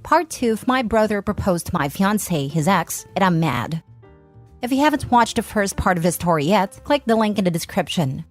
Part 2 of My Brother Proposed to My Fiancé, his ex, and I'm mad. If you haven't watched the first part of the story yet, click the link in the description.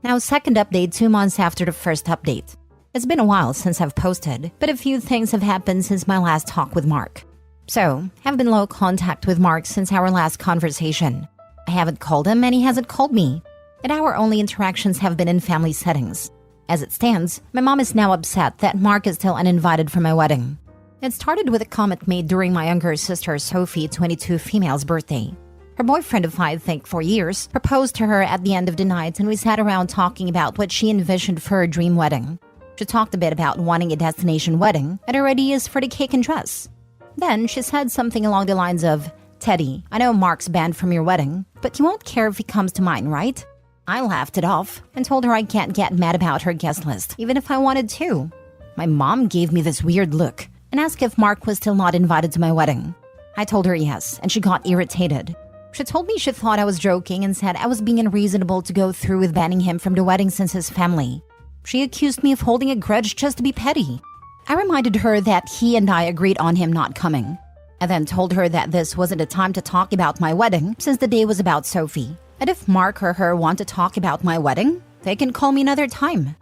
Now, second update 2 months after the first update. It's been a while since I've posted, but a few things have happened since my last talk with Mark. So, I've been low contact with Mark since our last conversation. I haven't called him and he hasn't called me. And our only interactions have been in family settings. As it stands, my mom is now upset that Mark is still uninvited for my wedding. It started with a comment made during my younger sister Sophie, 22 female's birthday. Her boyfriend of I think 4 years proposed to her at the end of the night, and we sat around talking about what she envisioned for her dream wedding. She talked a bit about wanting a destination wedding and her ideas for the cake and dress. Then she said something along the lines of, "Teddy, I know Mark's banned from your wedding, but you won't care if he comes to mine, right?" I laughed it off and told her I can't get mad about her guest list, even if I wanted to. My mom gave me this weird look and asked if Mark was still not invited to my wedding. I told her yes, and she got irritated. She told me she thought I was joking and said I was being unreasonable to go through with banning him from the wedding since his family. She accused me of holding a grudge just to be petty. I reminded her that he and I agreed on him not coming. I then told her that this wasn't a time to talk about my wedding since the day was about Sophie. And if Mark or her want to talk about my wedding, they can call me another time.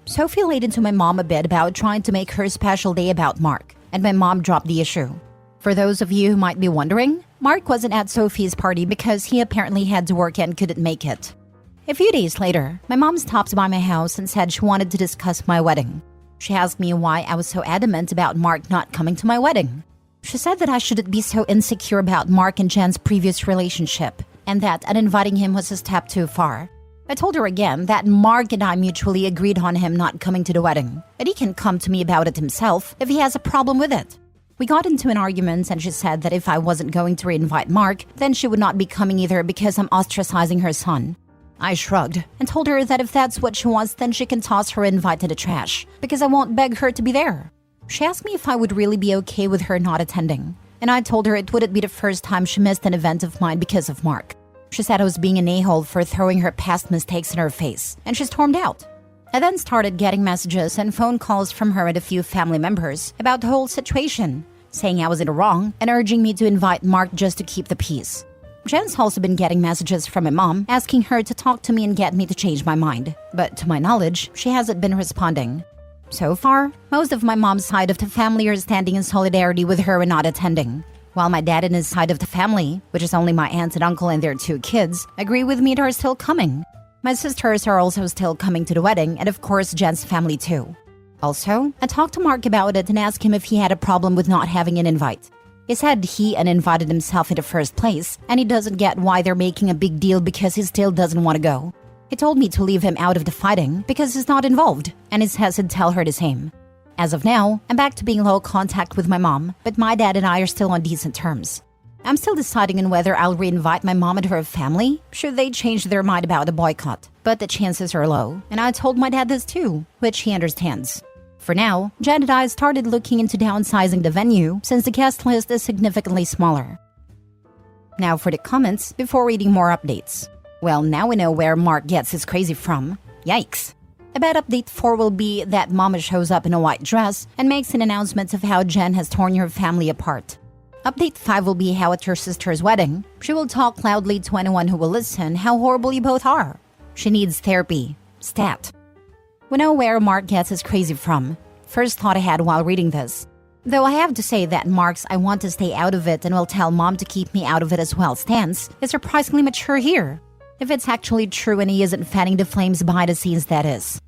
Sophie laid into my mom a bit about trying to make her special day about Mark, and my mom dropped the issue. For those of you who might be wondering, Mark wasn't at Sophie's party because he apparently had to work and couldn't make it. A few days later, my mom stopped by my house and said she wanted to discuss my wedding. She asked me why I was so adamant about Mark not coming to my wedding. She said that I shouldn't be so insecure about Mark and Jen's previous relationship, and that uninviting him was a step too far. I told her again that Mark and I mutually agreed on him not coming to the wedding, and he can come to me about it himself if he has a problem with it. We got into an argument and she said that if I wasn't going to reinvite Mark, then she would not be coming either because I'm ostracizing her son. I shrugged and told her that if that's what she wants, then she can toss her invite to the trash, because I won't beg her to be there. She asked me if I would really be okay with her not attending, and I told her it wouldn't be the first time she missed an event of mine because of Mark. She said I was being an a-hole for throwing her past mistakes in her face, and she stormed out. I then started getting messages and phone calls from her and a few family members about the whole situation, saying I was in the wrong and urging me to invite Mark just to keep the peace. Jen's also been getting messages from my mom asking her to talk to me and get me to change my mind, but to my knowledge, she hasn't been responding. So far, most of my mom's side of the family are standing in solidarity with her and not attending, while my dad and his side of the family, which is only my aunt and uncle and their 2 kids, agree with me and are still coming. My sisters are also still coming to the wedding, and of course Jen's family too. Also, I talked to Mark about it and asked him if he had a problem with not having an invite. He said he uninvited himself in the first place, and he doesn't get why they're making a big deal because he still doesn't want to go. He told me to leave him out of the fighting because he's not involved, and he says he'd tell her the same. As of now, I'm back to being low contact with my mom, but my dad and I are still on decent terms. I'm still deciding on whether I'll reinvite my mom and her family, should they change their mind about the boycott, but the chances are low, and I told my dad this too, which he understands. For now, Jen and I started looking into downsizing the venue since the guest list is significantly smaller. Now for the comments before reading more updates. Well, now we know where Mark gets his crazy from. Yikes. I bet update 4 will be that Mama shows up in a white dress and makes an announcement of how Jen has torn your family apart. Update 5 will be how at your sister's wedding, she will talk loudly to anyone who will listen how horrible you both are. She needs therapy. Stat. We know where Mark gets his crazy from. First thought I had while reading this. Though I have to say that Mark's "I want to stay out of it and will tell mom to keep me out of it as well" stance is surprisingly mature here. If it's actually true and he isn't fanning the flames behind the scenes, that is.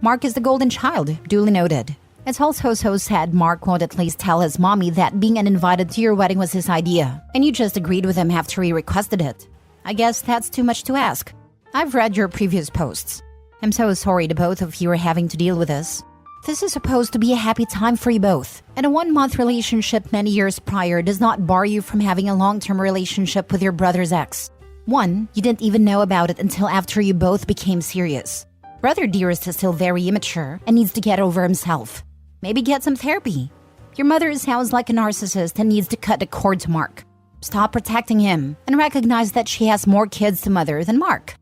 Mark is the golden child, duly noted. It's also so sad Mark won't at least tell his mommy that being uninvited to your wedding was his idea, and you just agreed with him after he requested it. I guess that's too much to ask. I've read your previous posts. I'm so sorry the both of you are having to deal with this. This is supposed to be a happy time for you both, and a 1-month relationship many years prior does not bar you from having a long-term relationship with your brother's ex. 1, you didn't even know about it until after you both became serious. Brother Dearest is still very immature and needs to get over himself. Maybe get some therapy. Your mother sounds like a narcissist and needs to cut the cord to Mark. Stop protecting him and recognize that she has more kids to mother than Mark.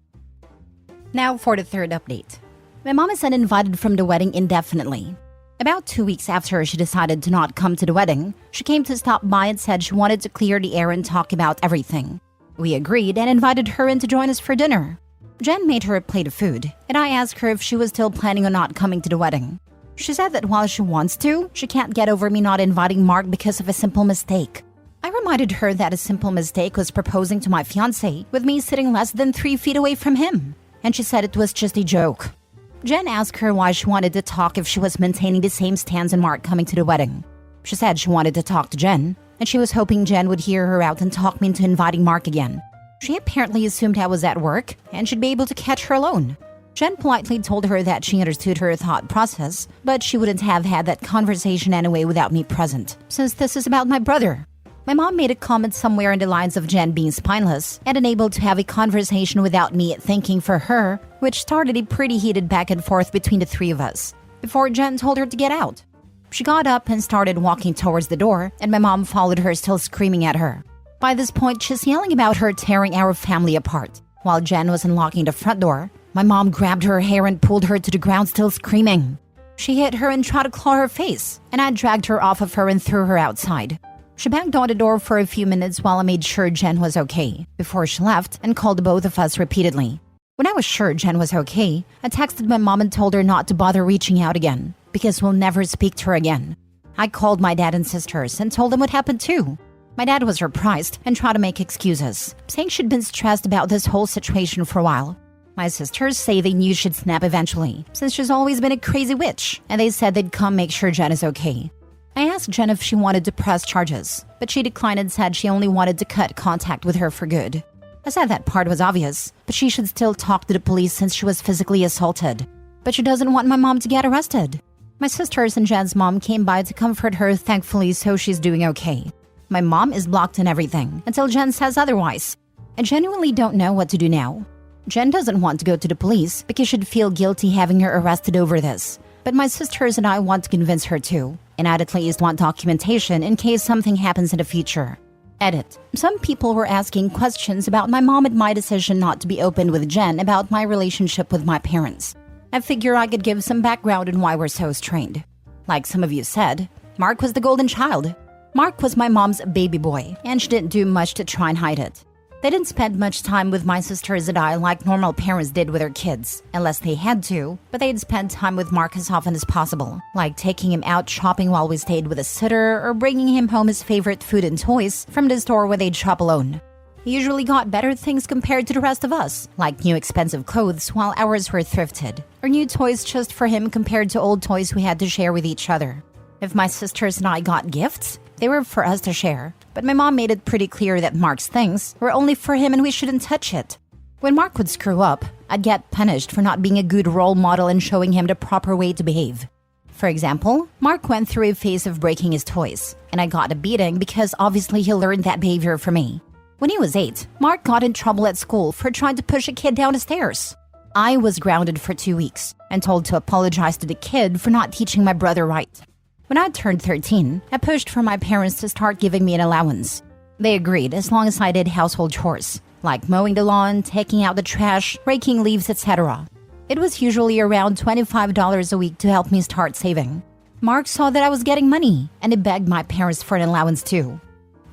Now for the third update. My mom is uninvited from the wedding indefinitely. About 2 weeks after she decided to not come to the wedding, she came to stop by and said she wanted to clear the air and talk about everything. We agreed and invited her in to join us for dinner. Jen made her a plate of food, and I asked her if she was still planning on not coming to the wedding. She said that while she wants to, she can't get over me not inviting Mark because of a simple mistake. I reminded her that a simple mistake was proposing to my fiancé with me sitting less than 3 feet away from him, and she said it was just a joke. Jen asked her why she wanted to talk if she was maintaining the same stance on Mark coming to the wedding. She said she wanted to talk to Jen, and she was hoping Jen would hear her out and talk me into inviting Mark again. She apparently assumed I was at work and should be able to catch her alone. Jen politely told her that she understood her thought process, but she wouldn't have had that conversation anyway without me present, since this is about my brother. My mom made a comment somewhere in the lines of Jen being spineless and unable to have a conversation without me thinking for her, which started a pretty heated back and forth between the three of us, before Jen told her to get out. She got up and started walking towards the door, and my mom followed her, still screaming at her. By this point, she's yelling about her tearing our family apart. While Jen was unlocking the front door, my mom grabbed her hair and pulled her to the ground, still screaming. She hit her and tried to claw her face, and I dragged her off of her and threw her outside. She banged on the door for a few minutes while I made sure Jen was okay, before she left and called both of us repeatedly. When I was sure Jen was okay, I texted my mom and told her not to bother reaching out again, because we'll never speak to her again. I called my dad and sisters and told them what happened too. My dad was surprised and tried to make excuses, saying she'd been stressed about this whole situation for a while. My sisters say they knew she'd snap eventually, since she's always been a crazy witch, and they said they'd come make sure Jen is okay. I asked Jen if she wanted to press charges, but she declined and said she only wanted to cut contact with her for good. I said that part was obvious, but she should still talk to the police since she was physically assaulted. But she doesn't want my mom to get arrested. My sisters and Jen's mom came by to comfort her, thankfully, so she's doing okay. My mom is blocked and everything, until Jen says otherwise. I genuinely don't know what to do now. Jen doesn't want to go to the police because she'd feel guilty having her arrested over this. But my sisters and I want to convince her too, and I'd at least want documentation in case something happens in the future. Edit. Some people were asking questions about my mom and my decision not to be open with Jen about my relationship with my parents. I figure I could give some background on why we're so strained. Like some of you said, Mark was the golden child. Mark was my mom's baby boy, and she didn't do much to try and hide it. They didn't spend much time with my sisters and I like normal parents did with their kids, unless they had to, but they'd spend time with Mark as often as possible, like taking him out shopping while we stayed with a sitter or bringing him home his favorite food and toys from the store where they'd shop alone. He usually got better things compared to the rest of us, like new expensive clothes while ours were thrifted, or new toys just for him compared to old toys we had to share with each other. If my sisters and I got gifts, they were for us to share, but my mom made it pretty clear that Mark's things were only for him and we shouldn't touch it. When Mark would screw up, I'd get punished for not being a good role model and showing him the proper way to behave. For example, Mark went through a phase of breaking his toys, and I got a beating because obviously he learned that behavior from me. When he was 8, Mark got in trouble at school for trying to push a kid down the stairs. I was grounded for 2 weeks and told to apologize to the kid for not teaching my brother right. When I turned 13, I pushed for my parents to start giving me an allowance. They agreed as long as I did household chores, like mowing the lawn, taking out the trash, raking leaves, etc. It was usually around $25 a week to help me start saving. Mark saw that I was getting money, and he begged my parents for an allowance too.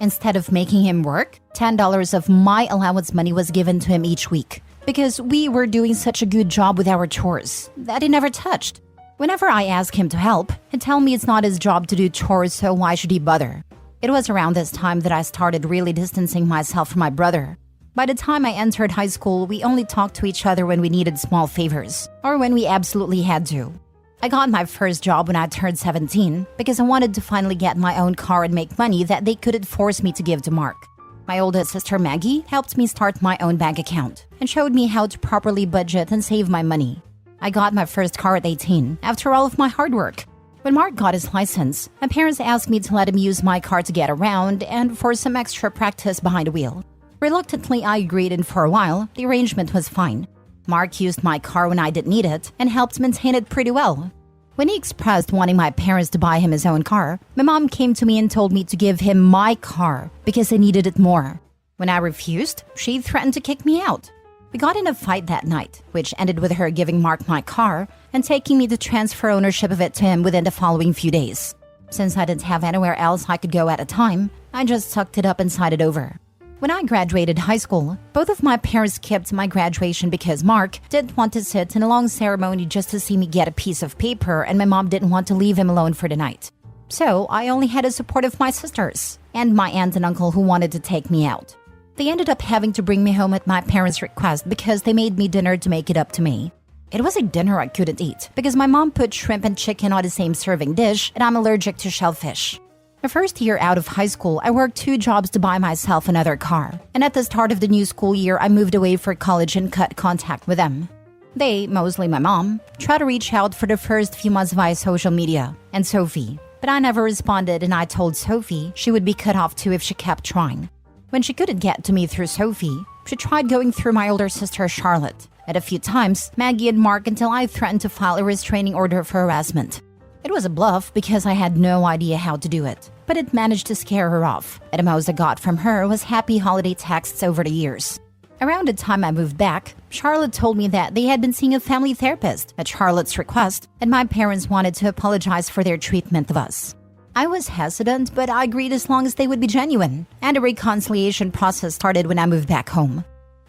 Instead of making him work, $10 of my allowance money was given to him each week, because we were doing such a good job with our chores that he never touched. Whenever I ask him to help, he'd tell me it's not his job to do chores, so why should he bother? It was around this time that I started really distancing myself from my brother. By the time I entered high school, we only talked to each other when we needed small favors, or when we absolutely had to. I got my first job when I turned 17 because I wanted to finally get my own car and make money that they couldn't force me to give to Mark. My oldest sister Maggie helped me start my own bank account and showed me how to properly budget and save my money. I got my first car at 18, after all of my hard work. When Mark got his license, my parents asked me to let him use my car to get around and for some extra practice behind the wheel. Reluctantly, I agreed, and for a while, the arrangement was fine. Mark used my car when I didn't need it and helped maintain it pretty well. When he expressed wanting my parents to buy him his own car, my mom came to me and told me to give him my car because I needed it more. When I refused, she threatened to kick me out. We got in a fight that night, which ended with her giving Mark my car and taking me to transfer ownership of it to him within the following few days. Since I didn't have anywhere else I could go at a time, I just sucked it up and sided over. When I graduated high school, both of my parents skipped my graduation because Mark didn't want to sit in a long ceremony just to see me get a piece of paper, and my mom didn't want to leave him alone for the night. So I only had the support of my sisters and my aunt and uncle who wanted to take me out. They ended up having to bring me home at my parents' request because they made me dinner to make it up to me. It was a dinner I couldn't eat because my mom put shrimp and chicken on the same serving dish, and I'm allergic to shellfish. The first year out of high school, I worked 2 jobs to buy myself another car. And at the start of the new school year, I moved away for college and cut contact with them. They, mostly my mom, tried to reach out for the first few months via social media, and Sophie. But I never responded, and I told Sophie she would be cut off too if she kept trying. When she couldn't get to me through Sophie, she tried going through my older sister Charlotte, and a few times Maggie and Mark, until I threatened to file a restraining order for harassment. It was a bluff because I had no idea how to do it, but it managed to scare her off, and the most I got from her was happy holiday texts over the years. Around the time I moved back, Charlotte told me that they had been seeing a family therapist at Charlotte's request, and my parents wanted to apologize for their treatment of us. I was hesitant, but I agreed as long as they would be genuine, and a reconciliation process started when I moved back home.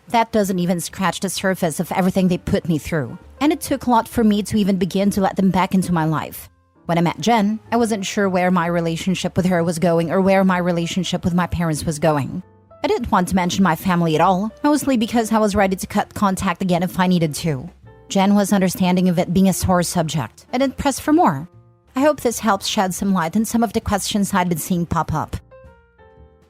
That doesn't even scratch the surface of everything they put me through, and it took a lot for me to even begin to let them back into my life. When I met Jen, I wasn't sure where my relationship with her was going or where my relationship with my parents was going. I didn't want to mention my family at all, mostly because I was ready to cut contact again if I needed to. Jen was understanding of it being a sore subject and didn't press for more. I hope this helps shed some light on some of the questions I'd been seeing pop up.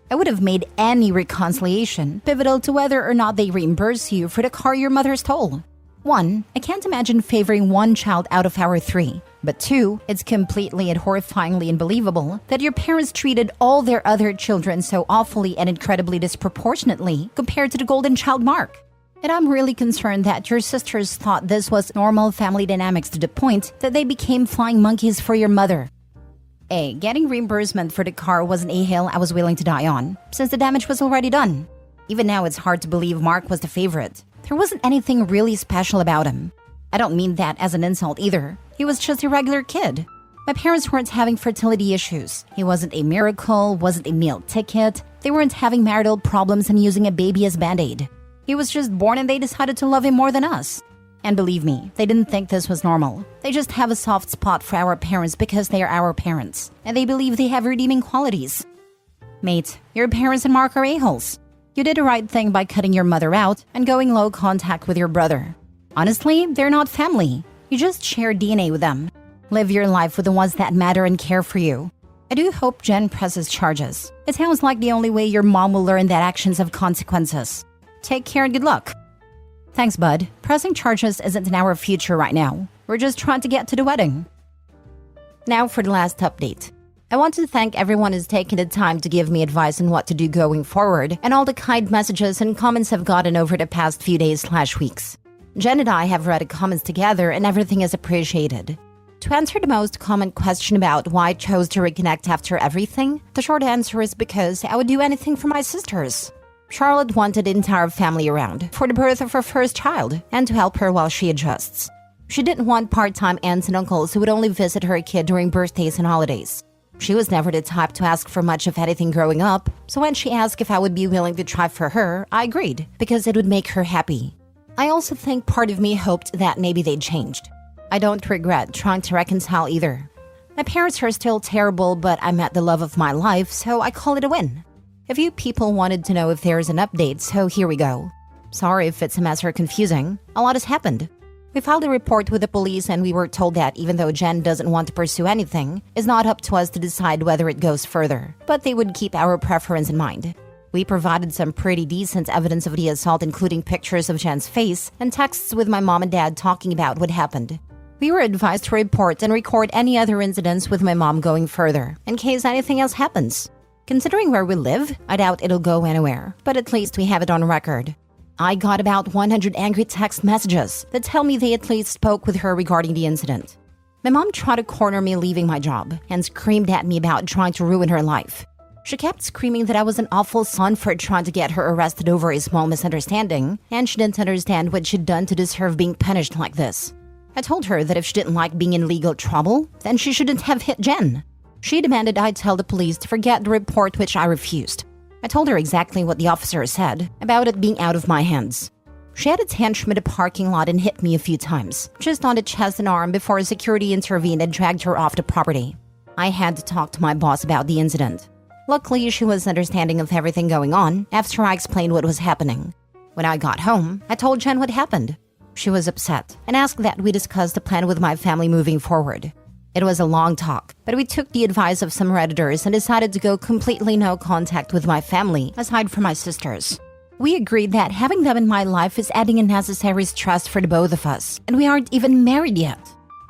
I would have made any reconciliation pivotal to whether or not they reimburse you for the car your mother stole. 1, I can't imagine favoring one child out of our 3. But 2, it's completely and horrifyingly unbelievable that your parents treated all their other children so awfully and incredibly disproportionately compared to the golden child Mark. And I'm really concerned that your sisters thought this was normal family dynamics to the point that they became flying monkeys for your mother. A, getting reimbursement for the car wasn't a hill I was willing to die on, since the damage was already done. Even now it's hard to believe Mark was the favorite. There wasn't anything really special about him. I don't mean that as an insult either. He was just a regular kid. My parents weren't having fertility issues. He wasn't a miracle, wasn't a meal ticket. They weren't having marital problems and using a baby as Band-Aid. He was just born and they decided to love him more than us. And believe me, they didn't think this was normal. They just have a soft spot for our parents because they are our parents, and they believe they have redeeming qualities. Mate, your parents and Mark are a-holes. You did the right thing by cutting your mother out and going low contact with your brother. Honestly, they're not family. You just share DNA with them. Live your life with the ones that matter and care for you. I do hope Jen presses charges. It sounds like the only way your mom will learn that actions have consequences. Take care and good luck. Thanks, bud. Pressing charges isn't in our future right now. We're just trying to get to the wedding. Now for the last update. I want to thank everyone who's taken the time to give me advice on what to do going forward, and all the kind messages and comments I've gotten over the past few days/weeks. Jen and I have read the comments together, and everything is appreciated. To answer the most common question about why I chose to reconnect after everything, the short answer is because I would do anything for my sisters. Charlotte wanted the entire family around for the birth of her first child and to help her while she adjusts. She didn't want part-time aunts and uncles who would only visit her kid during birthdays and holidays. She was never the type to ask for much of anything growing up, so when she asked if I would be willing to try for her, I agreed, because it would make her happy. I also think part of me hoped that maybe they'd changed. I don't regret trying to reconcile either. My parents are still terrible, but I met the love of my life, so I call it a win. A few people wanted to know if there's an update, so here we go. Sorry if it's a mess or confusing. A lot has happened. We filed a report with the police and we were told that even though Jen doesn't want to pursue anything, it's not up to us to decide whether it goes further, but they would keep our preference in mind. We provided some pretty decent evidence of the assault, including pictures of Jen's face and texts with my mom and dad talking about what happened. We were advised to report and record any other incidents with my mom going further, in case anything else happens. Considering where we live, I doubt it'll go anywhere, but at least we have it on record. I got about 100 angry text messages that tell me they at least spoke with her regarding the incident. My mom tried to corner me leaving my job and screamed at me about trying to ruin her life. She kept screaming that I was an awful son for trying to get her arrested over a small misunderstanding, and she didn't understand what she'd done to deserve being punished like this. I told her that if she didn't like being in legal trouble, then she shouldn't have hit Jen. She demanded I tell the police to forget the report, which I refused. I told her exactly what the officer said about it being out of my hands. She had a tantrum in the parking lot and hit me a few times, just on the chest and arm before security intervened and dragged her off the property. I had to talk to my boss about the incident. Luckily, she was understanding of everything going on after I explained what was happening. When I got home, I told Jen what happened. She was upset and asked that we discuss the plan with my family moving forward. It was a long talk, but we took the advice of some Redditors and decided to go completely no contact with my family, aside from my sisters. We agreed that having them in my life is adding unnecessary stress for the both of us, and we aren't even married yet.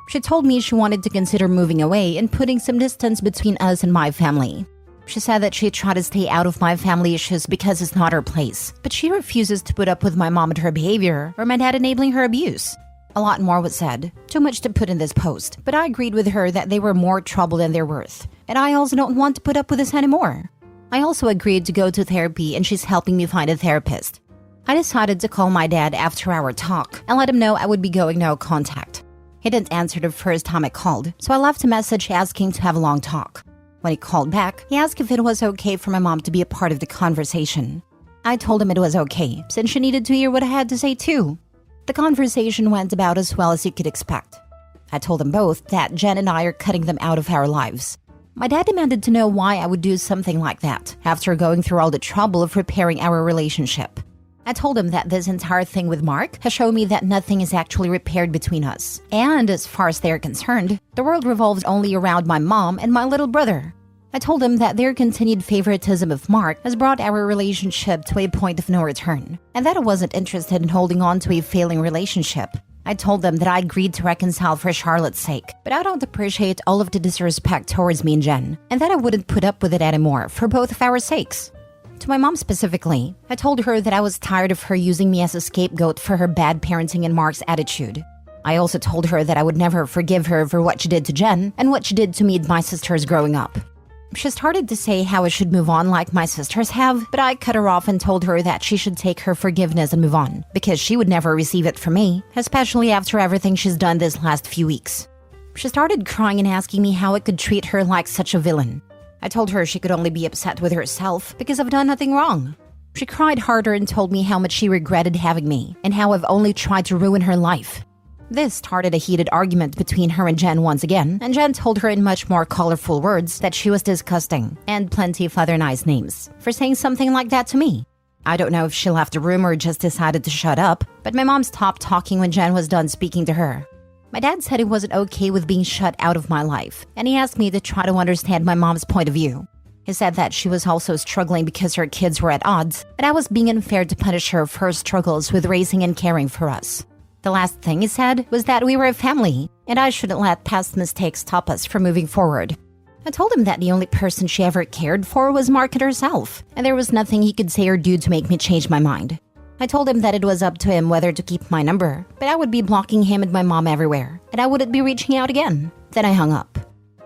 She told me she wanted to consider moving away and putting some distance between us and my family. She said that she'd try to stay out of my family issues because it's not her place, but she refuses to put up with my mom and her behavior or my dad enabling her abuse. A lot more was said, too much to put in this post, but I agreed with her that they were more trouble than they're worth, and I also don't want to put up with this anymore. I also agreed to go to therapy, and she's helping me find a therapist. I decided to call my dad after our talk and let him know I would be going no contact. He didn't answer the first time I called, so I left a message asking to have a long talk. When he called back, he asked if it was okay for my mom to be a part of the conversation. I told him it was okay, since she needed to hear what I had to say too. The conversation went about as well as you could expect. I told them both that Jen and I are cutting them out of our lives. My dad demanded to know why I would do something like that, after going through all the trouble of repairing our relationship. I told him that this entire thing with Mark has shown me that nothing is actually repaired between us. And as far as they're concerned, the world revolves only around my mom and my little brother. I told him that their continued favoritism of Mark has brought our relationship to a point of no return, and that I wasn't interested in holding on to a failing relationship. I told them that I agreed to reconcile for Charlotte's sake, but I don't appreciate all of the disrespect towards me and Jen, and that I wouldn't put up with it anymore for both of our sakes. To my mom specifically, I told her that I was tired of her using me as a scapegoat for her bad parenting and Mark's attitude. I also told her that I would never forgive her for what she did to Jen and what she did to me and my sisters growing up. She started to say how I should move on like my sisters have, but I cut her off and told her that she should take her forgiveness and move on, because she would never receive it from me, especially after everything she's done this last few weeks. She started crying and asking me how I could treat her like such a villain. I told her she could only be upset with herself because I've done nothing wrong. She cried harder and told me how much she regretted having me and how I've only tried to ruin her life. This started a heated argument between her and Jen once again, and Jen told her in much more colorful words that she was disgusting, and plenty of other nice names, for saying something like that to me. I don't know if she left the room or just decided to shut up, but my mom stopped talking when Jen was done speaking to her. My dad said he wasn't okay with being shut out of my life, and he asked me to try to understand my mom's point of view. He said that she was also struggling because her kids were at odds, and I was being unfair to punish her for her struggles with raising and caring for us. The last thing he said was that we were a family, and I shouldn't let past mistakes stop us from moving forward. I told him that the only person she ever cared for was Mark and herself, and there was nothing he could say or do to make me change my mind. I told him that it was up to him whether to keep my number, but I would be blocking him and my mom everywhere, and I wouldn't be reaching out again. Then I hung up.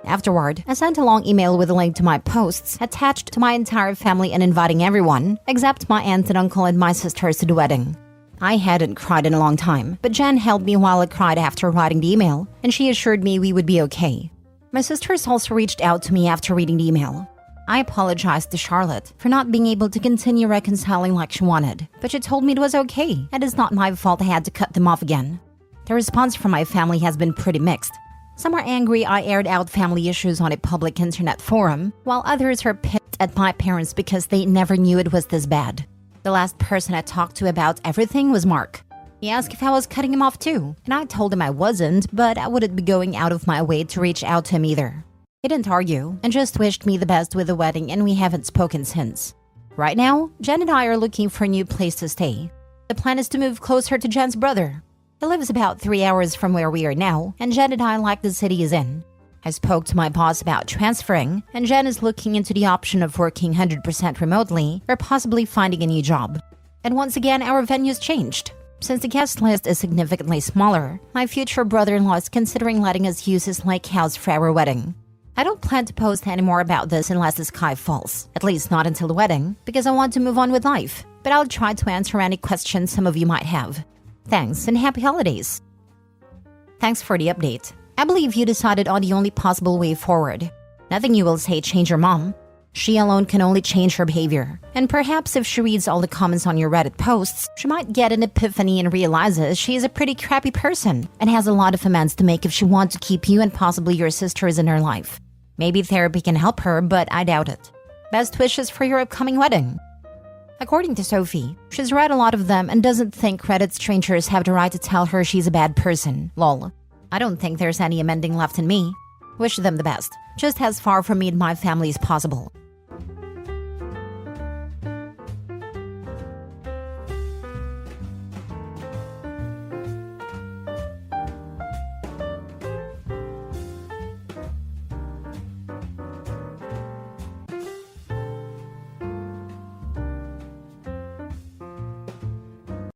Afterward, I sent a long email with a link to my posts attached to my entire family and inviting everyone, except my aunt and uncle and my sisters, to the wedding. I hadn't cried in a long time, but Jen held me while I cried after writing the email, and she assured me we would be okay. My sisters also reached out to me after reading the email. I apologized to Charlotte for not being able to continue reconciling like she wanted, but she told me it was okay, and it's not my fault I had to cut them off again. The response from my family has been pretty mixed. Some are angry I aired out family issues on a public internet forum, while others are pissed at my parents because they never knew it was this bad. The last person I talked to about everything was Mark. He asked if I was cutting him off too, and I told him I wasn't, but I wouldn't be going out of my way to reach out to him either. He didn't argue, and just wished me the best with the wedding, and we haven't spoken since. Right now, Jen and I are looking for a new place to stay. The plan is to move closer to Jen's brother. He lives about 3 hours from where we are now, and Jen and I like the city he's in. I spoke to my boss about transferring, and Jen is looking into the option of working 100% remotely or possibly finding a new job. And once again, our venue's changed. Since the guest list is significantly smaller, my future brother-in-law is considering letting us use his lake house for our wedding. I don't plan to post any more about this unless the sky falls, at least not until the wedding, because I want to move on with life. But I'll try to answer any questions some of you might have. Thanks and happy holidays. Thanks for the update. I believe you decided on the only possible way forward. Nothing you will say change your mom. She alone can only change her behavior. And perhaps if she reads all the comments on your Reddit posts, she might get an epiphany and realizes she is a pretty crappy person and has a lot of amends to make if she wants to keep you and possibly your sisters in her life. Maybe therapy can help her, but I doubt it. Best wishes for your upcoming wedding. According to Sophie, she's read a lot of them and doesn't think Reddit strangers have the right to tell her she's a bad person. Lol. I don't think there's any amending left in me. Wish them the best. Just as far from me and my family as possible.